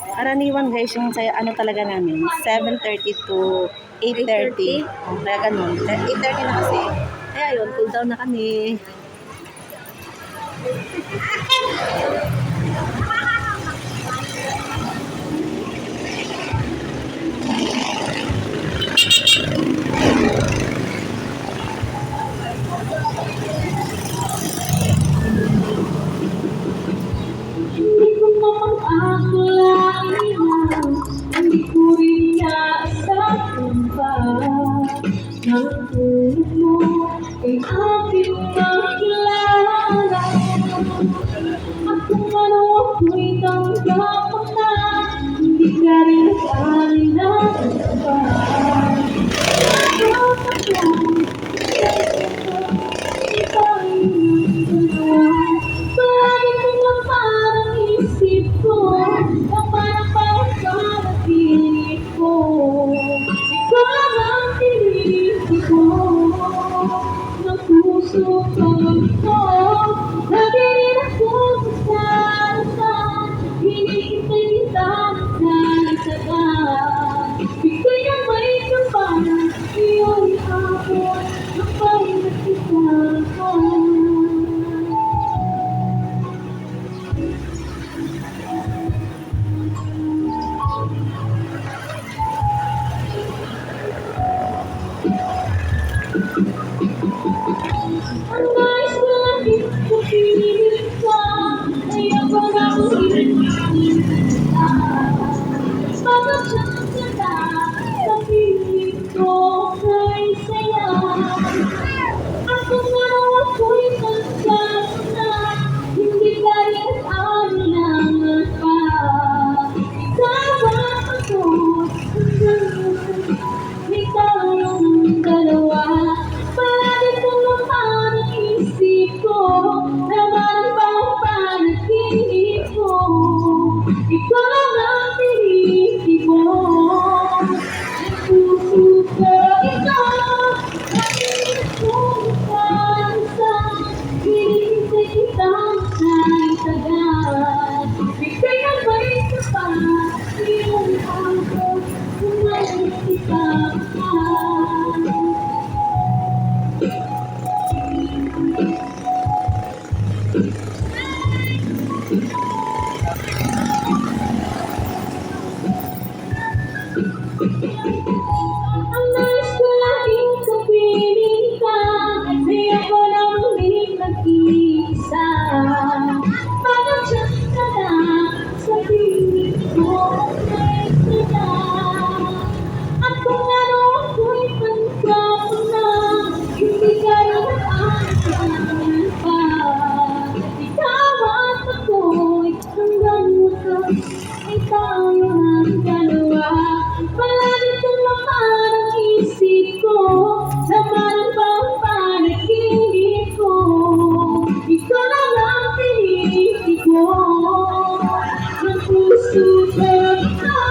Karaniwan guys, yung sa ano talaga namin, 7:30 to 8:30. Kaya ganun. 8:30 na kasi. Kaya yun, cool down na kami. Hindi ko naman akalain na hindi ko rin naasahan pa na ang tulad mo ay aking makilala. At kung ano ako'y tanggap na hindi ka rin alinasan pa. Bigay na may kapanan, iyon ako, napay nakita. Ang nais ko lang ipagpiliin ka, ay ako na ulit. Pagkakasang ganda, sa piling ko ay saya. At kung ano ako'y tanggap na, hindi ka rin alinlangan pa. Ikaw at ako, may tayong dalawa. Palagi kong mapanisip ko, naman ba ang panaginip ko? Ikaw lang ang pinili mo. Ang puso ko ito, nakikinig kong ipansan. Hinihintay kitang sa'y tagal. Bigay na may sapat, iyong ako, kung may isipang ang nais ko laging kapiling ka, di ako nang nag-iisa. Pagkakasang ka na, sa piling ko ay saya. At kung ano ako'y tanggap na, hindi ka rin akin pa. Ikaw at ako'y hanggang wakas, ay tayo ng dalawa. Palagi kong maparang isip ko, naman ba ang panaginip ko? Ikaw lang ang pinili ko, ng puso ko ito.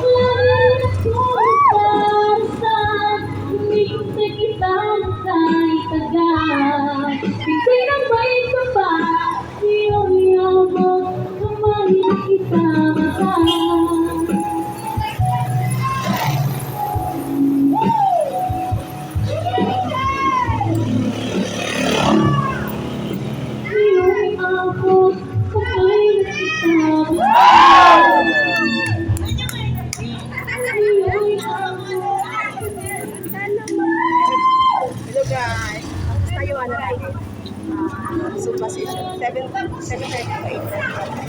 Lagi akong ipansan, hinihintay kita ng kahit tagal. Bigay ng may kapat, iyong yabang, kamay na kita mahal. Iyon ako, kamay na kita mahal. Iyon ako. Hello guys. Tayo ano lang. Zoom position. 7:30 to 8:30.